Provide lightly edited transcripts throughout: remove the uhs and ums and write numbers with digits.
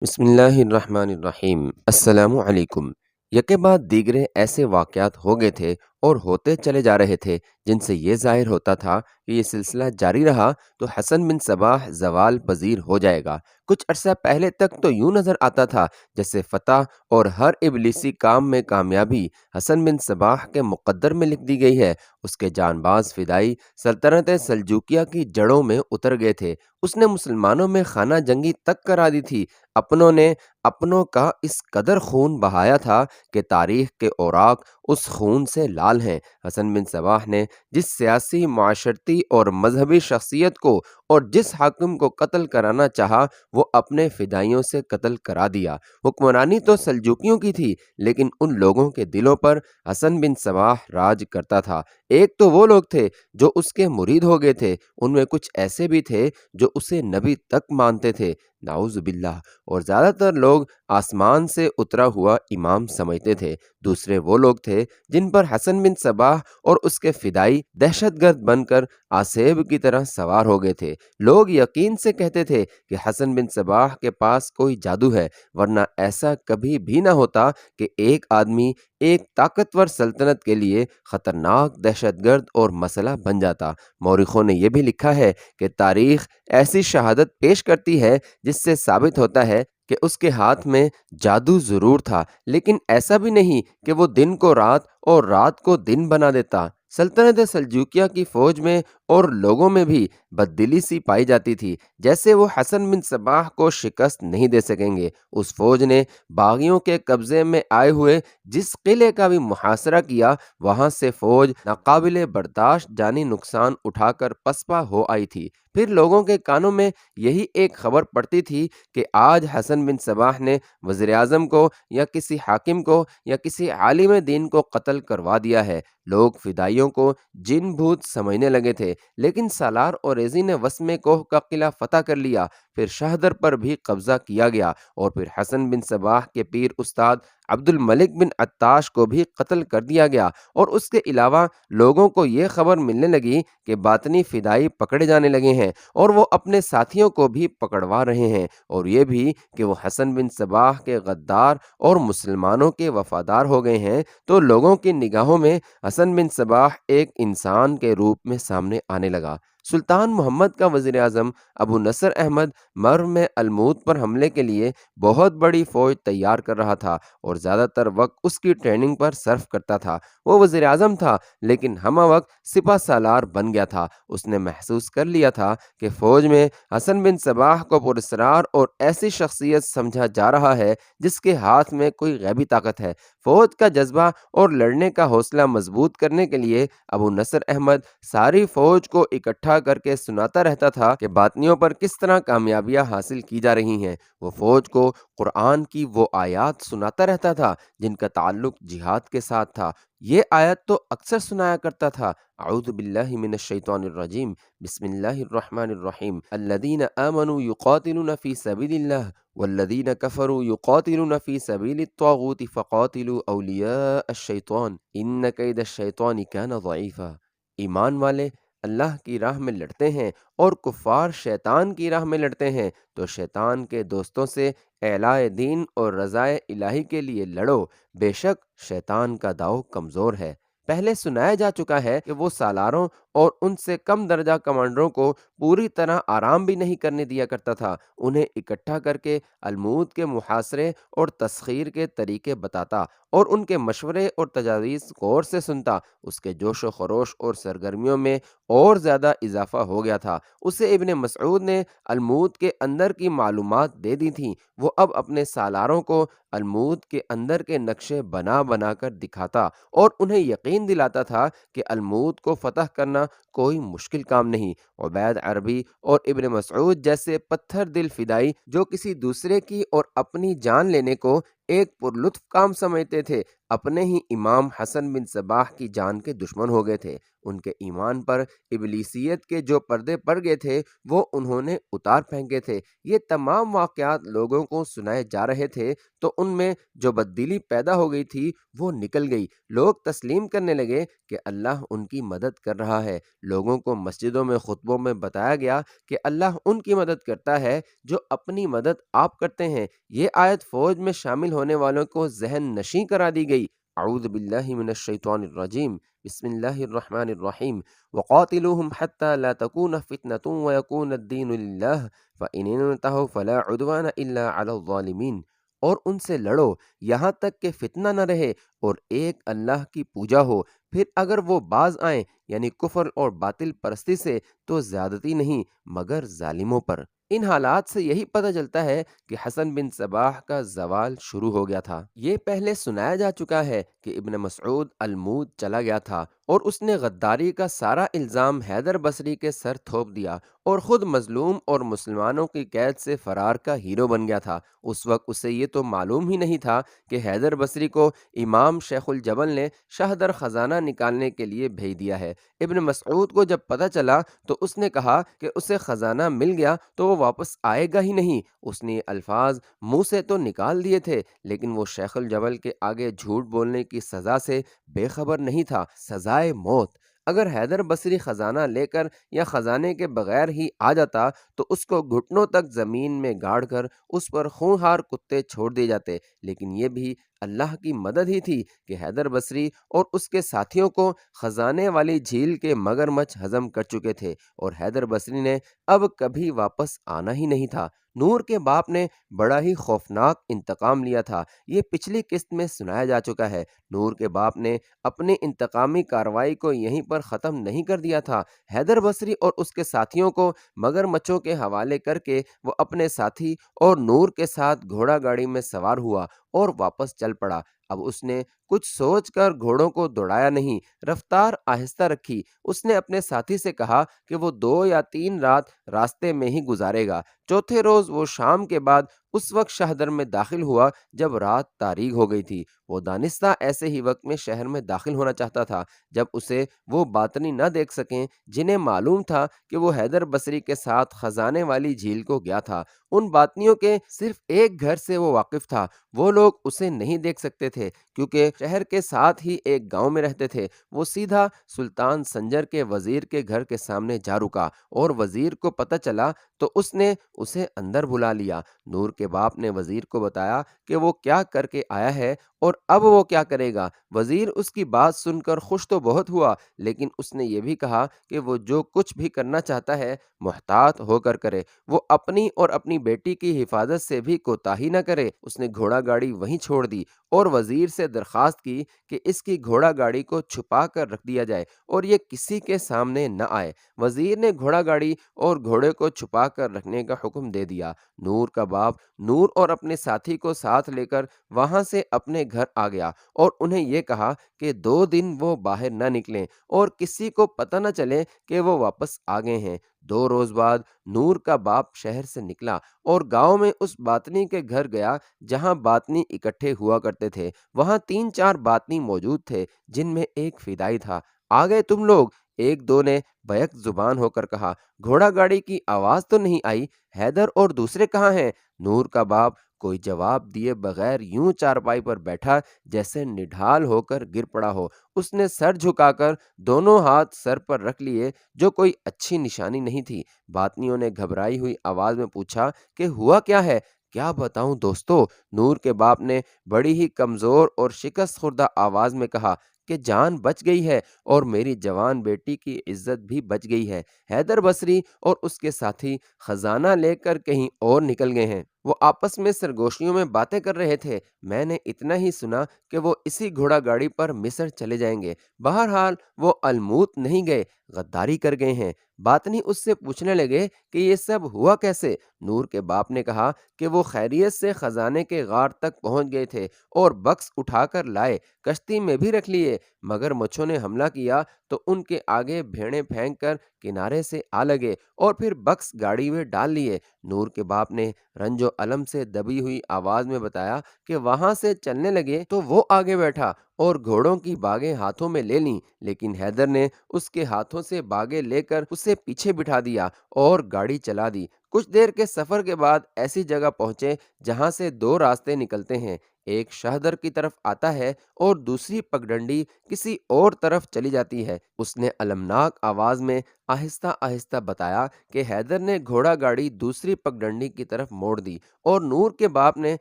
بسم اللہ الرحمن الرحیم۔ السلام علیکم۔ یکے بعد دیگرے ایسے واقعات ہو گئے تھے اور ہوتے چلے جا رہے تھے جن سے یہ ظاہر ہوتا تھا کہ یہ سلسلہ جاری رہا تو حسن بن صباح زوال پذیر ہو جائے گا۔ کچھ عرصہ پہلے تک تو یوں نظر آتا تھا جیسے فتح اور ہر ابلیسی کام میں کامیابی حسن بن صباح کے مقدر میں لکھ دی گئی ہے۔ اس کے جان باز فدائی سلطنت سلجوکیہ کی جڑوں میں اتر گئے تھے۔ اس نے مسلمانوں میں خانہ جنگی تک کرا دی تھی۔ اپنوں نے اپنوں کا اس قدر خون بہایا تھا کہ تاریخ کے اوراق اس خون سے لال ہیں۔ حسن بن صباح نے جس سیاسی، معاشرتی اور مذہبی شخصیت کو اور جس حاکم کو قتل کرانا چاہا وہ اپنے فدائیوں سے قتل کرا دیا۔ حکمرانی تو سلجوکیوں کی تھی، لیکن ان لوگوں کے دلوں پر حسن بن صباح راج کرتا تھا۔ ایک تو وہ لوگ تھے جو اس کے مرید ہو گئے تھے، ان میں کچھ ایسے بھی تھے جو اسے نبی تک مانتے تھے، نعوذ باللہ، اور زیادہ تر لوگ آسمان سے اترا ہوا امام سمجھتے تھے۔ دوسرے وہ لوگ تھے جن پر حسن بن صباح اور اس کے فدائی دہشت گرد بن کر آسیب کی طرح سوار ہو گئے تھے۔ لوگ یقین سے کہتے تھے کہ حسن بن صباح کے پاس کوئی جادو ہے، ورنہ ایسا کبھی بھی نہ ہوتا کہ ایک آدمی ایک طاقتور سلطنت کے لیے خطرناک دہشت گرد اور مسئلہ بن جاتا۔ مورخوں نے یہ بھی لکھا ہے کہ تاریخ ایسی شہادت پیش کرتی ہے جس سے ثابت ہوتا ہے کہ اس کے ہاتھ میں جادو ضرور تھا، لیکن ایسا بھی نہیں کہ وہ دن کو رات اور رات کو دن بنا دیتا۔ سلطنت سلجوکیہ کی فوج میں اور لوگوں میں بھی بددلی سی پائی جاتی تھی، جیسے وہ حسن بن صباح کو شکست نہیں دے سکیں گے۔ اس فوج نے باغیوں کے قبضے میں آئے ہوئے جس قلعے کا بھی محاصرہ کیا، وہاں سے فوج ناقابل برداشت جانی نقصان اٹھا کر پسپا ہو آئی تھی۔ پھر لوگوں کے کانوں میں یہی ایک خبر پڑتی تھی کہ آج حسن بن صباح نے وزیر اعظم کو یا کسی حاکم کو یا کسی عالم دین کو قتل کروا دیا ہے۔ لوگ فدائیوں کو جن بھوت سمجھنے لگے تھے، لیکن سالار اوریزی نے وسمِ کوہ کا قلعہ فتح کر لیا۔ پھر شہدر پر بھی قبضہ کیا گیا اور پھر حسن بن صباح کے پیر استاد عبد الملک بن عطاش کو بھی قتل کر دیا گیا، اور اس کے علاوہ لوگوں کو یہ خبر ملنے لگی کہ باطنی فدائی پکڑے جانے لگے ہیں اور وہ اپنے ساتھیوں کو بھی پکڑوا رہے ہیں، اور یہ بھی کہ وہ حسن بن صباح کے غدار اور مسلمانوں کے وفادار ہو گئے ہیں۔ تو لوگوں کی نگاہوں میں حسن بن صباح ایک انسان کے روپ میں سامنے آنے لگا۔ سلطان محمد کا وزیر اعظم ابو نصر احمد مرو میں الموت پر حملے کے لیے بہت بڑی فوج تیار کر رہا تھا اور زیادہ تر وقت اس کی ٹریننگ پر صرف کرتا تھا۔ وہ وزیر اعظم تھا لیکن ہمہ وقت سپہ سالار بن گیا تھا۔ اس نے محسوس کر لیا تھا کہ فوج میں حسن بن صباح کو پراسرار اور ایسی شخصیت سمجھا جا رہا ہے جس کے ہاتھ میں کوئی غیبی طاقت ہے۔ فوج کا جذبہ اور لڑنے کا حوصلہ مضبوط کرنے کے لیے ابو نصر احمد ساری فوج کو اکٹھا کر کے سناتا رہتا تھا کہ باطنیوں پر کس طرح کامیابیاں حاصل کی جا رہی ہیں۔ وہ فوج کو قرآن کی وہ آیات سناتا رہتا تھا جن کا تعلق جہاد کے ساتھ تھا۔ یہ آیت تو اکثر سنایا کرتا تھا: اعوذ باللہ من الشیطان الرجیم، بسم اللہ الرحمن الرحیم، الذین آمنوا یقاتلون فی سبیل اللہ والذین کفروا یقاتلون فی سبیل الطاغوت فقاتلوا اولیاء الشیطان ان کید الشیطان کان ضعیفا۔ ایمان والے اللہ کی راہ میں لڑتے ہیں اور کفار شیطان کی راہ میں لڑتے ہیں، تو شیطان کے دوستوں سے اعلاء دین اور رضائے الہی کے لیے لڑو، بے شک شیطان کا داؤ کمزور ہے۔ پہلے سنایا جا چکا ہے کہ وہ سالاروں اور ان سے کم درجہ کمانڈروں کو پوری طرح آرام بھی نہیں کرنے دیا کرتا تھا۔ انہیں اکٹھا کر کے الموت کے محاصرے اور تسخیر کے طریقے بتاتا اور ان کے مشورے اور تجاویز غور سے سنتا۔ اس کے جوش و خروش اور سرگرمیوں میں اور زیادہ اضافہ ہو گیا تھا۔ اسے ابن مسعود نے الموت کے اندر کی معلومات دے دی تھیں۔ وہ اب اپنے سالاروں کو الموت کے اندر کے نقشے بنا بنا کر دکھاتا اور انہیں یقین دلاتا تھا کہ الموت کو فتح کرنا کوئی مشکل کام نہیں۔ عبید عربی اور ابن مسعود جیسے پتھر دل فدائی جو کسی دوسرے کی اور اپنی جان لینے کو ایک پرلطف کام سمجھتے تھے، اپنے ہی امام حسن بن صباح کی جان کے دشمن ہو گئے تھے۔ ان کے ایمان پر ابلیسیت کے جو پردے پڑ گئے تھے وہ انہوں نے اتار پھینکے تھے۔ یہ تمام واقعات لوگوں کو سنائے جا رہے تھے تو ان میں جو بددلی پیدا ہو گئی تھی وہ نکل گئی۔ لوگ تسلیم کرنے لگے کہ اللہ ان کی مدد کر رہا ہے۔ لوگوں کو مسجدوں میں خطبوں میں بتایا گیا کہ اللہ ان کی مدد کرتا ہے جو اپنی مدد آپ کرتے ہیں۔ یہ آیت فوج میں شامل ہونے والوں کو ذہن نشیں کرا دی گئی۔ اعوذ باللہ من الشیطان الرجیم، بسم اللہ الرحمن الرحیم، وقاتلوہم حتی لا تکون فتنة ویکون الدین للہ فإن انتہوا فلا عدوان الا علی الظالمین۔ اور ان سے لڑو یہاں تک کہ فتنہ نہ رہے اور ایک اللہ کی پوجا ہو، پھر اگر وہ باز آئیں یعنی کفر اور باطل پرستی سے تو زیادتی نہیں مگر ظالموں پر۔ ان حالات سے یہی پتہ چلتا ہے کہ حسن بن صباح کا زوال شروع ہو گیا تھا۔ یہ پہلے سنایا جا چکا ہے کہ ابن مسعود المود چلا گیا تھا اور اس نے غداری کا سارا الزام حیدر بصری کے سر تھوپ دیا اور خود مظلوم اور مسلمانوں کی قید سے فرار کا ہیرو بن گیا تھا۔ اس وقت اسے یہ تو معلوم ہی نہیں تھا کہ حیدر بصری کو امام شیخ الجبل نے شہدر خزانہ نکالنے کے لیے بھیج دیا ہے۔ ابن مسعود کو جب پتہ چلا تو اس نے کہا کہ اسے خزانہ مل گیا تو وہ واپس آئے گا ہی نہیں۔ اس نے یہ الفاظ منہ سے تو نکال دیے تھے لیکن وہ شیخ الجبل کے آگے جھوٹ بولنے کی سزا سے بے خبر نہیں تھا، سزائے موت۔ اگر حیدر بصری خزانہ لے کر یا خزانے کے بغیر ہی آ جاتا تو اس کو گھٹنوں تک زمین میں گاڑ کر اس پر خونخوار کتے چھوڑ دیے جاتے، لیکن یہ بھی اللہ کی مدد ہی تھی کہ حیدر بصری اور اس کے ساتھیوں کو خزانے والی جھیل کے مگرمچھ ہضم کر چکے تھے اور حیدر بصری نے اب کبھی واپس آنا ہی نہیں تھا۔ نور کے باپ نے بڑا ہی خوفناک انتقام لیا تھا، یہ پچھلی قسط میں سنایا جا چکا ہے۔ نور کے باپ نے اپنی انتقامی کارروائی کو یہیں پر ختم نہیں کر دیا تھا۔ حیدر بصری اور اس کے ساتھیوں کو مگرمچھوں کے حوالے کر کے وہ اپنے ساتھی اور نور کے ساتھ گھوڑا گاڑی میں سوار ہوا اور واپس چل پڑا۔ اب اس نے کچھ سوچ کر گھوڑوں کو دوڑایا نہیں، رفتار آہستہ رکھی۔ اس نے اپنے ساتھی سے کہا کہ وہ 2 یا 3 رات راستے میں ہی گزارے گا۔ چوتھے روز وہ شام کے بعد اس وقت شہدر میں داخل ہوا جب رات تاریک ہو گئی تھی۔ وہ دانستہ ایسے ہی وقت میں شہر میں داخل ہونا چاہتا تھا جب اسے وہ باطنی نہ دیکھ سکیں جنہیں معلوم تھا کہ وہ حیدر بصری کے ساتھ خزانے والی جھیل کو گیا تھا۔ ان باطنیوں کے صرف ایک گھر سے وہ واقف تھا، وہ لوگ اسے نہیں دیکھ سکتے تھے کیونکہ شہر کے ساتھ ہی ایک گاؤں میں رہتے تھے۔ وہ سیدھا سلطان سنجر کے وزیر کے گھر کے سامنے جا رکا اور وزیر کو پتہ چلا تو اس نے اسے اندر بلا لیا۔ نور کے باپ نے وزیر کو بتایا کہ وہ کیا کر کے آیا ہے اور اب وہ کیا کرے گا۔ وزیر اس کی بات سن کر خوش تو بہت ہوا لیکن اس نے یہ بھی کہا کہ وہ جو کچھ بھی کرنا چاہتا ہے محتاط ہو کر کرے، وہ اپنی اور اپنی بیٹی کی حفاظت سے بھی کوتاہی نہ کرے۔ اس نے گھوڑا گاڑی وہیں چھوڑ دی اور وزیر سے درخواست کی کہ اس کی گھوڑا گاڑی کو چھپا کر رکھ دیا جائے اور یہ کسی کے سامنے نہ آئے۔ وزیر نے گھوڑا گاڑی اور گھوڑے کو چھپا کر رکھنے کا حکم دے دیا۔ نور کا باپ نور اور اپنے ساتھی کو ساتھ لے کر وہاں سے اپنے گھر آ گیا اور انہیں یہ کہا کہ 2 دن وہ باہر نہ نکلیں اور کسی کو پتہ نہ چلے کہ وہ واپس آ گئے ہیں۔ 2 روز بعد نور کا باپ شہر سے نکلا اور گاؤں میں اس باطنی کے گھر گیا جہاں باطنی اکٹھے ہوا کرتے تھے۔ وہاں 3-4 باطنی موجود تھے جن میں ایک فدائی تھا۔ آ گئے تم لوگ؟ ایک دو نے بیک زبان ہو کر کہا۔ گھوڑا گاڑی کی آواز تو نہیں آئی، حیدر اور دوسرے کہاں ہیں؟ نور کا باپ کوئی جواب دیے بغیر یوں چارپائی پر بیٹھا جیسے نڈھال ہو کر گر پڑا ہو۔ اس نے سر جھکا کر دونوں ہاتھ سر پر رکھ لیے جو کوئی اچھی نشانی نہیں تھی۔ باطنیوں نے گھبرائی ہوئی آواز میں پوچھا کہ ہوا کیا ہے؟ کیا بتاؤں دوستو، نور کے باپ نے بڑی ہی کمزور اور شکست خوردہ آواز میں کہا کہ جان بچ گئی ہے اور میری جوان بیٹی کی عزت بھی بچ گئی ہے۔ حیدر بصری اور اس کے ساتھی خزانہ لے کر کہیں اور نکل گئے ہیں۔ وہ آپس میں سرگوشیوں میں باتیں کر رہے تھے، میں نے اتنا ہی سنا کہ وہ اسی گھوڑا گاڑی پر مصر چلے جائیں گے۔ بہرحال وہ الموت نہیں گئے، غداری کر گئے ہیں۔ باطنی اس سے پوچھنے لگے کہ یہ سب ہوا کیسے؟ نور کے باپ نے کہا کہ وہ خیریت سے خزانے کے غار تک پہنچ گئے تھے اور بکس اٹھا کر لائے، کشتی میں بھی رکھ لیے مگر مچھوں نے حملہ کیا تو ان کے آگے بھیڑیں پھینک کر کنارے سے آ لگے اور پھر بکس گاڑی میں ڈال لیے۔ نور کے باپ نے رنج و الم سے دبی ہوئی آواز میں بتایا کہ وہاں سے چلنے لگے تو وہ آگے بیٹھا اور گھوڑوں کی باگیں ہاتھوں میں لے لیں، لیکن حیدر نے اس کے ہاتھوں سے باگیں لے کر اسے پیچھے بٹھا دیا اور گاڑی چلا دی۔ کچھ دیر کے سفر کے بعد ایسی جگہ پہنچے جہاں سے دو راستے نکلتے ہیں، ایک شہدر کی طرف آتا ہے اور دوسری پگڈنڈی کسی اور طرف چلی جاتی ہے۔ اس نے المناک آواز میں آہستہ آہستہ بتایا کہ حیدر نے گھوڑا گاڑی دوسری پگڈنڈی کی طرف موڑ دی اور نور کے باپ نے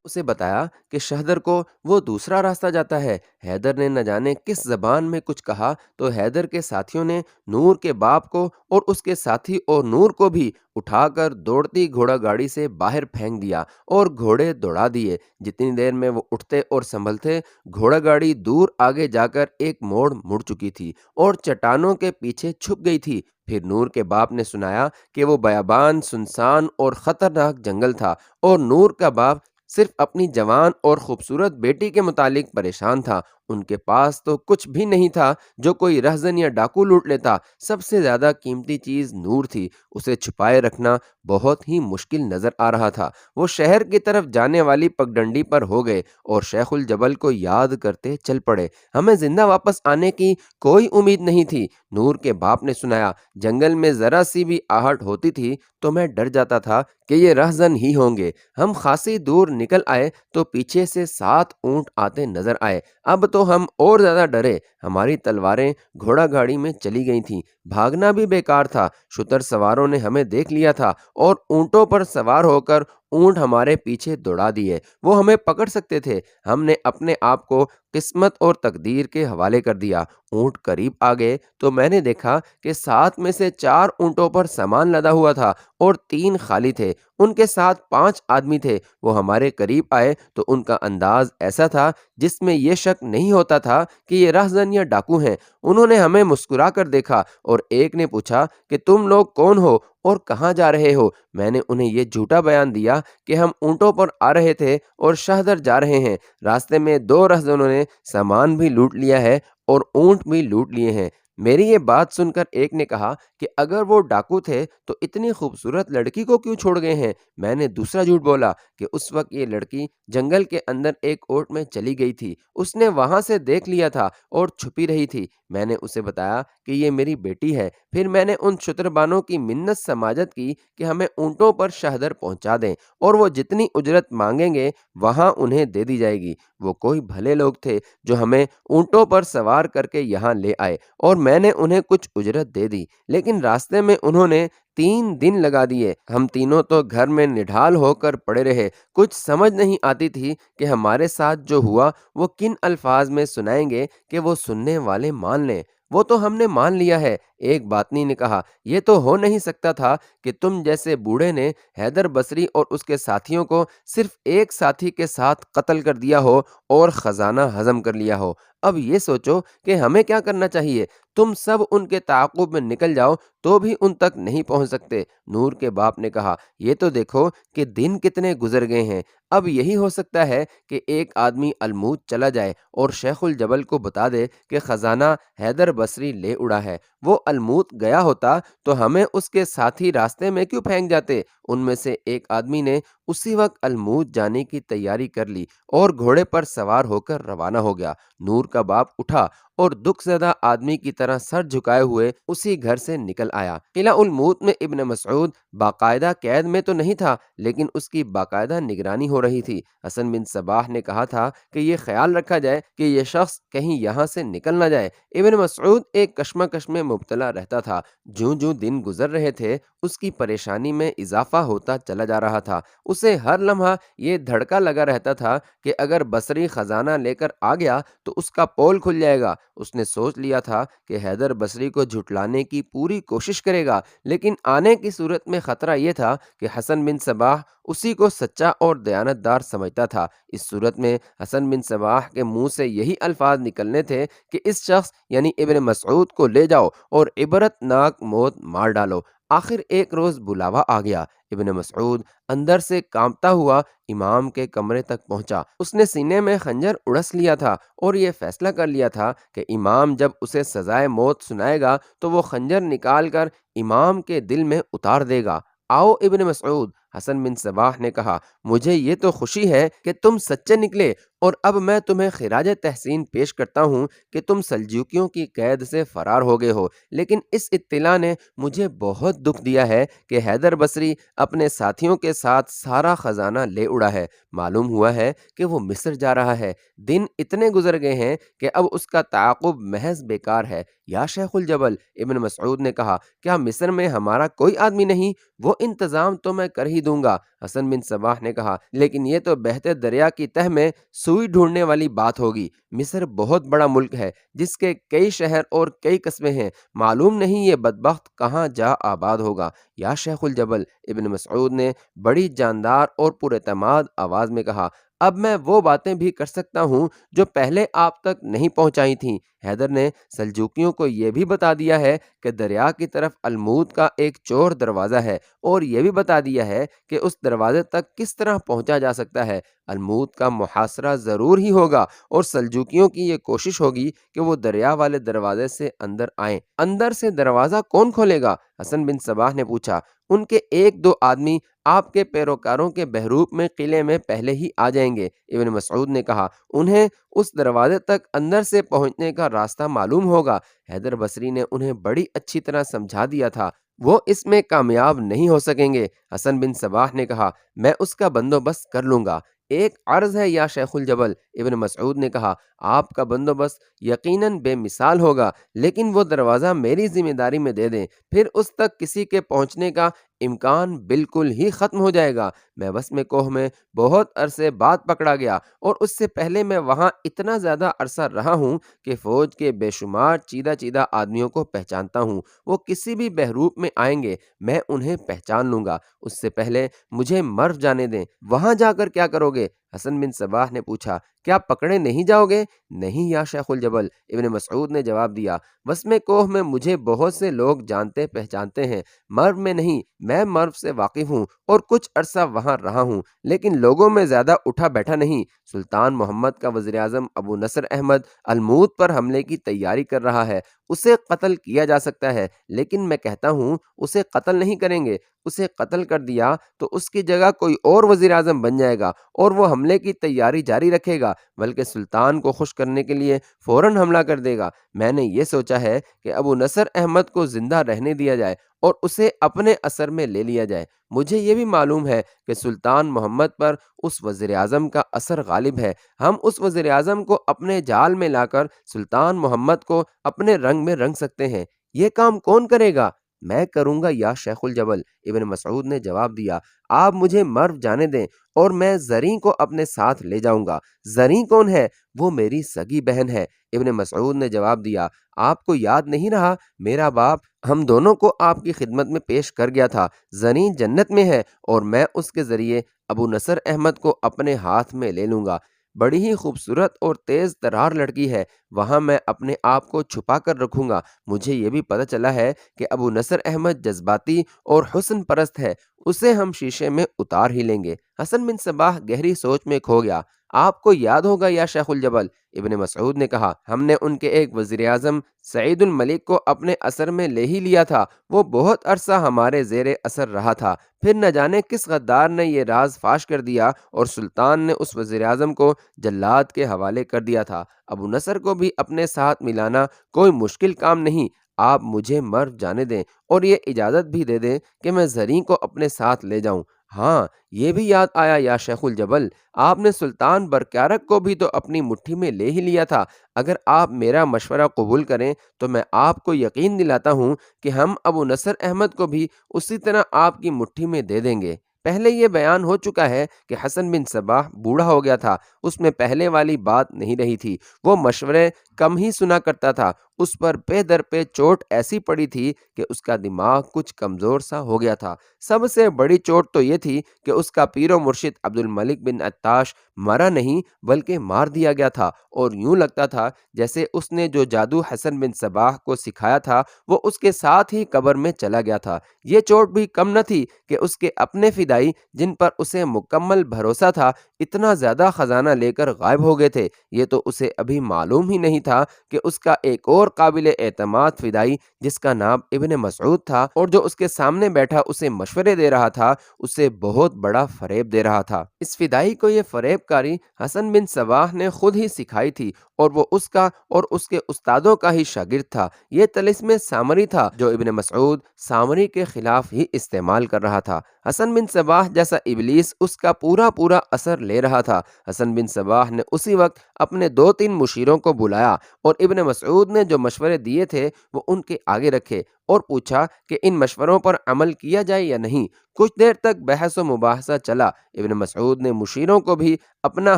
اسے بتایا کہ شہدر کو وہ دوسرا راستہ جاتا ہے۔ حیدر نے نہ جانے کس زبان میں کچھ کہا تو حیدر کے ساتھیوں نے نور کے باپ کو اور اس کے ساتھی اور نور کو بھی اٹھا کر دوڑتی گھوڑا گاڑی سے باہر پھینک دیا اور گھوڑے دوڑا دیے۔ جتنی دیر میں وہ اٹھتے اور سنبھلتے، گھوڑا گاڑی دور آگے جا کر ایک موڑ مڑ چکی تھی اور چٹانوں کے پیچھے چھپ گئی تھی۔ پھر نور کے باپ نے سنایا کہ وہ بیابان، سنسان اور خطرناک جنگل تھا، اور نور کا باپ صرف اپنی جوان اور خوبصورت بیٹی کے متعلق پریشان تھا۔ ان کے پاس تو کچھ بھی نہیں تھا جو کوئی رہزن یا ڈاکو لوٹ لیتا۔ سب سے زیادہ قیمتی چیز نور تھی، اسے چھپائے رکھنا بہت ہی مشکل نظر آ رہا تھا۔ وہ شہر کی طرف جانے والی پگڈنڈی پر ہو گئے اور شیخ الجبل کو یاد کرتے چل پڑے۔ ہمیں زندہ واپس آنے کی کوئی امید نہیں تھی، نور کے باپ نے سنایا۔ جنگل میں ذرا سی بھی آہٹ ہوتی تھی تو میں ڈر جاتا تھا کہ یہ رہزن ہی ہوں گے۔ ہم خاصی دور نکل آئے تو پیچھے سے 7 اونٹ آتے نظر آئے۔ اب تو ہم اور زیادہ ڈرے۔ ہماری تلواریں گھوڑا گاڑی میں چلی گئی تھیں، بھاگنا بھی بیکار تھا۔ شتر سواروں نے ہمیں دیکھ لیا تھا اور اونٹوں پر سوار ہو کر اونٹ ہمارے پیچھے دوڑا دیے۔ وہ ہمیں پکڑ سکتے تھے۔ ہم نے اپنے آپ کو قسمت اور تقدیر کے حوالے کر دیا۔ اونٹ قریب آ گئے تو میں نے دیکھا کہ 7 میں سے 4 اونٹوں پر سامان لدا ہوا تھا اور 3 خالی تھے۔ ان کے ساتھ 5 آدمی تھے۔ وہ ہمارے قریب آئے تو ان کا انداز ایسا تھا جس میں یہ شک نہیں ہوتا تھا کہ یہ رہزن یا ڈاکو ہیں۔ انہوں نے ہمیں مسکرا کر دیکھا اور ایک نے پوچھا کہ تم لوگ کون ہو اور کہاں جا رہے ہو؟ میں نے انہیں یہ جھوٹا بیان دیا کہ ہم اونٹوں پر آ رہے تھے اور شہدر جا رہے ہیں۔ راستے میں 2 رہزنوں نے سامان بھی لوٹ لیا ہے اور اونٹ بھی لوٹ لیے ہیں۔ میری یہ بات سن کر ایک نے کہا کہ اگر وہ ڈاکو تھے تو اتنی خوبصورت لڑکی کو کیوں چھوڑ گئے ہیں؟ میں نے دوسرا جھوٹ بولا کہ اس وقت یہ لڑکی جنگل کے اندر ایک اوٹ میں چلی گئی تھی، اس نے وہاں سے دیکھ لیا تھا اور چھپی رہی تھی۔ میں نے اسے بتایا کہ یہ میری بیٹی ہے۔ پھر میں نے ان شتربانوں کی منت سماجت کی کہ ہمیں اونٹوں پر شہدر پہنچا دیں اور وہ جتنی اجرت مانگیں گے وہاں انہیں دے دی جائے گی۔ وہ کوئی بھلے لوگ تھے جو ہمیں اونٹوں پر سوار کر کے یہاں لے آئے اور میں نے انہیں کچھ اجرت دے دی، لیکن راستے میں انہوں نے 3 دن لگا دیے۔ ہم تینوں تو گھر میں نڈھال ہو کر پڑے رہے۔ کچھ سمجھ نہیں آتی تھی کہ ہمارے ساتھ جو ہوا وہ کن الفاظ میں سنائیں گے کہ وہ سننے والے مان لیں۔ وہ تو ہم نے مان لیا ہے، ایک باطنی نے کہا۔ یہ تو ہو نہیں سکتا تھا کہ تم جیسے بوڑھے نے حیدر بصری اور اس کے ساتھیوں کو صرف ایک ساتھی کے ساتھ قتل کر دیا ہو اور خزانہ ہضم کر لیا ہو۔ اب یہ سوچو کہ ہمیں کیا کرنا چاہیے۔ تم سب ان کے تعاقب میں نکل جاؤ تو بھی ان تک نہیں پہنچ سکتے۔ نور کے باپ نے کہا، یہ تو دیکھو کہ دن کتنے گزر گئے ہیں۔ اب یہی ہو سکتا ہے کہ ایک آدمی الموت چلا جائے اور شیخ الجبل کو بتا دے کہ خزانہ حیدر بصری لے اڑا ہے۔ وہ الموت گیا ہوتا تو ہمیں اس کے ساتھی راستے میں کیوں پھینک جاتے؟ ان میں سے ایک آدمی نے اسی وقت الموت جانے کی تیاری کر لی اور گھوڑے پر سوار ہو کر روانہ ہو گیا۔ نور کا باپ اٹھا اور دکھ زدہ آدمی کی طرح سر جھکائے ہوئے اسی گھر سے نکل آیا۔ قلعہ الموت میں ابن مسعود باقاعدہ قید میں تو نہیں تھا، لیکن اس کی باقاعدہ نگرانی ہو رہی تھی۔ حسن بن صباح نے کہا تھا کہ یہ خیال رکھا جائے کہ یہ شخص کہیں یہاں سے نکل نہ جائے۔ ابن مسعود ایک کشمکش میں مبتلا رہتا تھا۔ جوں جوں دن گزر رہے تھے اس کی پریشانی میں اضافہ ہوتا چلا جا رہا تھا۔ اسے ہر لمحہ یہ دھڑکا لگا رہتا تھا کہ اگر بصری خزانہ لے کر آ گیا تو اس کا پول کھل جائے گا۔ اس نے سوچ لیا تھا کہ حیدر بصری کو جھٹلانے کی پوری کوشش کرے گا، لیکن آنے کی صورت میں خطرہ یہ تھا کہ حسن بن صباح اسی کو سچا اور دیانت دار سمجھتا تھا۔ اس صورت میں حسن بن صباح کے منہ سے یہی الفاظ نکلنے تھے کہ اس شخص یعنی ابن مسعود کو لے جاؤ اور عبرت ناک موت مار ڈالو۔ آخر ایک روز بلاوا آ گیا۔ ابن مسعود اندر سے کانپتا ہوا امام کے کمرے تک پہنچا۔ اس نے سینے میں خنجر اڑس لیا تھا اور یہ فیصلہ کر لیا تھا کہ امام جب اسے سزائے موت سنائے گا تو وہ خنجر نکال کر امام کے دل میں اتار دے گا۔ آؤ ابن مسعود، حسن بن صباح نے کہا، مجھے یہ تو خوشی ہے کہ تم سچے نکلے، اور اب میں تمہیں خراج تحسین پیش کرتا ہوں کہ تم سلجوکیوں کی قید سے فرار ہو گئے ہو۔ لیکن اس اطلاع نے مجھے بہت دکھ دیا ہے کہ حیدر بصری اپنے ساتھیوں کے ساتھ سارا خزانہ لے اڑا ہے۔ معلوم ہوا ہے کہ وہ مصر جا رہا ہے۔ دن اتنے گزر گئے ہیں کہ اب اس کا تعاقب محض بیکار ہے۔ یا شیخ الجبل، ابن مسعود نے کہا، کیا مصر میں ہمارا کوئی آدمی نہیں؟ وہ انتظام تو میں کر ہی دوں گا۔ حسن بن صباح نے کہا، لیکن یہ تو بہتے دریا کی تہ میں سوئی ڈھونڈنے والی بات ہوگی۔ مصر بہت بڑا ملک ہے جس کے کئی شہر اور کئی قصبے ہیں، معلوم نہیں یہ بدبخت کہاں جا آباد ہوگا۔ یا شیخ الجبل، ابن مسعود نے بڑی جاندار اور پر اعتماد آواز میں کہا، اب میں وہ باتیں بھی کر سکتا ہوں جو پہلے آپ تک نہیں پہنچائی تھیں۔ حیدر نے سلجوکیوں کو یہ بھی بتا دیا ہے کہ دریا کی طرف المود کا ایک چور دروازہ ہے، اور یہ بھی بتا دیا ہے کہ اس دروازے تک کس طرح پہنچا جا سکتا ہے۔ المود کا محاصرہ ضرور ہی ہوگا، اور سلجوکیوں کی یہ کوشش ہوگی کہ وہ دریا والے دروازے سے اندر آئیں۔ اندر سے دروازہ کون کھولے گا؟ حسن بن صباح نے پوچھا۔ ان کے ایک دو آدمی آپ کے پیروکاروں کے بحروپ میں قلعے میں پہلے ہی آ جائیں گے۔ ابن مسعود نے کہا، انہیں اس دروازے تک اندر سے پہنچنے کا راستہ معلوم ہوگا۔ حیدر بصری نے انہیں بڑی اچھی طرح سمجھا دیا تھا، وہ اس میں کامیاب نہیں ہو سکیں گے۔ حسن بن صباح نے کہا، میں اس کا بندوبست کر لوں گا۔ ایک عرض ہے یا شیخ الجبل، ابن مسعود نے کہا، آپ کا بندوبست یقیناً بے مثال ہوگا، لیکن وہ دروازہ میری ذمہ داری میں دے دیں، پھر اس تک کسی کے پہنچنے کا امکان بالکل ہی ختم ہو جائے گا۔ میں وسم کوہ میں بہت عرصے بعد پکڑا گیا، اور اس سے پہلے میں وہاں اتنا زیادہ عرصہ رہا ہوں کہ فوج کے بے شمار چیدہ چیدہ آدمیوں کو پہچانتا ہوں۔ وہ کسی بھی بحروپ میں آئیں گے، میں انہیں پہچان لوں گا۔ اس سے پہلے مجھے مرو جانے دیں۔ وہاں جا کر کیا کرو گے؟ حسن بن صباح نے پوچھا، کیا پکڑے نہیں جاؤ گے؟ نہیں یا شیخ الجبل، ابن مسعود نے جواب دیا، وسم کوہ میں مجھے بہت سے لوگ جانتے پہچانتے ہیں، مرو میں نہیں۔ میں مرو سے واقف ہوں اور کچھ عرصہ وہاں رہا ہوں، لیکن لوگوں میں زیادہ اٹھا بیٹھا نہیں۔ سلطان محمد کا وزیر اعظم ابو نصر احمد الموت پر حملے کی تیاری کر رہا ہے۔ اسے قتل کیا جا سکتا ہے، لیکن میں کہتا ہوں اسے قتل نہیں کریں گے۔ اسے قتل کر دیا تو اس کی جگہ کوئی اور وزیر اعظم بن جائے گا، اور وہ حملے کی تیاری جاری رکھے گا، بلکہ سلطان کو خوش کرنے کے لیے فوراً حملہ کر دے گا۔ میں نے یہ سوچا ہے کہ ابو نصر احمد کو زندہ رہنے دیا جائے اور اسے اپنے اثر میں لے لیا جائے۔ مجھے یہ بھی معلوم ہے کہ سلطان محمد پر اس وزیر اعظم کا اثر غالب ہے۔ ہم اس وزیر اعظم کو اپنے جال میں لا کر سلطان محمد کو اپنے رنگ میں رنگ سکتے ہیں۔ یہ کام کون کرے گا؟ میں کروں گا یا شیخ الجبل، ابن مسعود نے جواب دیا۔ آپ مجھے مرو جانے دیں اور میں زریں کو اپنے ساتھ لے جاؤں گا۔ زریں کون ہے؟ وہ میری سگی بہن ہے۔ ابن مسعود نے جواب دیا، آپ کو یاد نہیں رہا؟ میرا باپ ہم دونوں کو آپ کی خدمت میں پیش کر گیا تھا۔ زریں جنت میں ہے، اور میں اس کے ذریعے ابو نصر احمد کو اپنے ہاتھ میں لے لوں گا۔ بڑی ہی خوبصورت اور تیز ترار لڑکی ہے، وہاں میں اپنے آپ کو چھپا کر رکھوں گا۔ مجھے یہ بھی پتہ چلا ہے کہ ابو نصر احمد جذباتی اور حسن پرست ہے، اسے ہم شیشے میں اتار ہی لیں گے۔ حسن بن صباح گہری سوچ میں کھو گیا۔ آپ کو یاد ہوگا یا شیخ الجبل، ابن مسعود نے کہا، ہم نے ان کے ایک وزیر اعظم سعید الملک کو اپنے اثر میں لے ہی لیا تھا۔ وہ بہت عرصہ ہمارے زیر اثر رہا تھا، پھر نہ جانے کس غدار نے یہ راز فاش کر دیا، اور سلطان نے اس وزیر اعظم کو جلاد کے حوالے کر دیا تھا۔ ابو نصر کو بھی اپنے ساتھ ملانا کوئی مشکل کام نہیں۔ آپ مجھے مرو جانے دیں اور یہ اجازت بھی دے دیں کہ میں زریں کو اپنے ساتھ لے جاؤں۔ ہاں، یہ بھی یاد آیا یا شیخ الجبل، آپ نے سلطان برکیارک کو بھی تو اپنی مٹھی میں لے ہی لیا تھا۔ اگر آپ میرا مشورہ قبول کریں تو میں آپ کو یقین دلاتا ہوں کہ ہم ابو نصر احمد کو بھی اسی طرح آپ کی مٹھی میں دے دیں گے۔ پہلے یہ بیان ہو چکا ہے کہ حسن بن صباح بوڑھا ہو گیا تھا، اس میں پہلے والی بات نہیں رہی تھی، وہ مشورے کم ہی سنا کرتا تھا، اس پر پے در پہ چوٹ ایسی پڑی تھی کہ اس کا دماغ کچھ کمزور سا ہو گیا تھا۔ سب سے بڑی چوٹ تو یہ تھی کہ اس کا پیر و مرشد عبد الملک بن عطاش مرا نہیں بلکہ مار دیا گیا تھا، اور یوں لگتا تھا جیسے اس نے جو جادو حسن بن صباح کو سکھایا تھا وہ اس کے ساتھ ہی قبر میں چلا گیا تھا۔ یہ چوٹ بھی کم نہ تھی کہ اس کے اپنے فدائی جن پر اسے مکمل بھروسہ تھا اتنا زیادہ خزانہ لے کر غائب ہو گئے تھے۔ یہ تو اسے ابھی معلوم ہی نہیں تھا کہ اس کا ایک اور قابل اعتماد فدائی جس کا نام ابن مسعود تھا اور جو اس کے سامنے بیٹھا اسے مشورے دے رہا تھا، اسے بہت بڑا فریب دے رہا تھا۔ اس فدائی کو یہ فریب کاری حسن بن صباح نے خود ہی سکھائی تھی، اور وہ اس کا اور اس کے استادوں کا ہی شاگرد تھا۔ یہ طلسم سامری تھا جو ابن مسعود سامری کے خلاف ہی استعمال کر رہا تھا۔ حسن بن صباح جیسا ابلیس اس کا پورا اثر لے رہا تھا۔ حسن بن صباح نے اسی وقت اپنے 2-3 مشیروں کو بلایا اور ابن مسعود نے جو مشورے دیے تھے وہ ان کے آگے رکھے اور پوچھا کہ ان مشوروں پر عمل کیا جائے یا نہیں۔ کچھ دیر تک بحث و مباحثہ چلا۔ ابن مسعود نے مشیروں کو بھی اپنا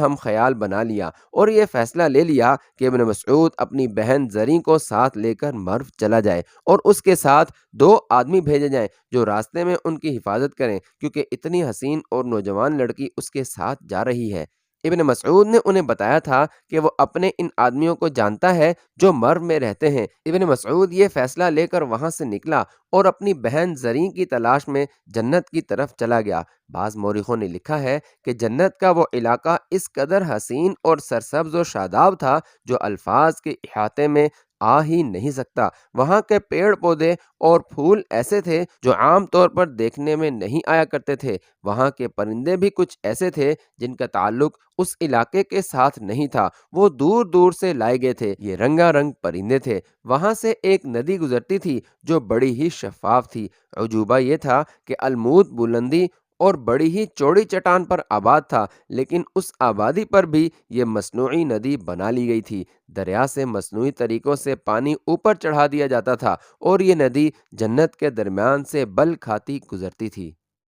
ہم خیال بنا لیا اور یہ فیصلہ لے لیا کہ ابن مسعود اپنی بہن زریں کو ساتھ لے کر مرو چلا جائے اور اس کے ساتھ 2 آدمی بھیجے جائیں جو راستے میں ان کی حفاظت کریں، کیونکہ اتنی حسین اور نوجوان لڑکی اس کے ساتھ جا رہی ہے۔ ابن مسعود نے انہیں بتایا تھا کہ وہ اپنے ان آدمیوں کو جانتا ہے جو مرو میں رہتے ہیں۔ ابن مسعود یہ فیصلہ لے کر وہاں سے نکلا اور اپنی بہن زریں کی تلاش میں جنت کی طرف چلا گیا۔ بعض مورخوں نے لکھا ہے کہ جنت کا وہ علاقہ اس قدر حسین اور سرسبز و شاداب تھا جو الفاظ کے احاطے میں آ ہی نہیں سکتا۔ وہاں کے پیڑ پودے اور پھول ایسے تھے جو عام طور پر دیکھنے میں نہیں آیا کرتے تھے۔ وہاں کے پرندے بھی کچھ ایسے تھے جن کا تعلق اس علاقے کے ساتھ نہیں تھا، وہ دور دور سے لائے گئے تھے۔ یہ رنگا رنگ پرندے تھے۔ وہاں سے ایک ندی گزرتی تھی جو بڑی ہی شفاف تھی۔ عجوبہ یہ تھا کہ الموت بلندی اور بڑی ہی چوڑی چٹان پر آباد تھا، لیکن اس آبادی پر بھی یہ مصنوعی ندی بنا لی گئی تھی۔ دریا سے مصنوعی طریقوں سے پانی اوپر چڑھا دیا جاتا تھا اور یہ ندی جنت کے درمیان سے بل کھاتی گزرتی تھی۔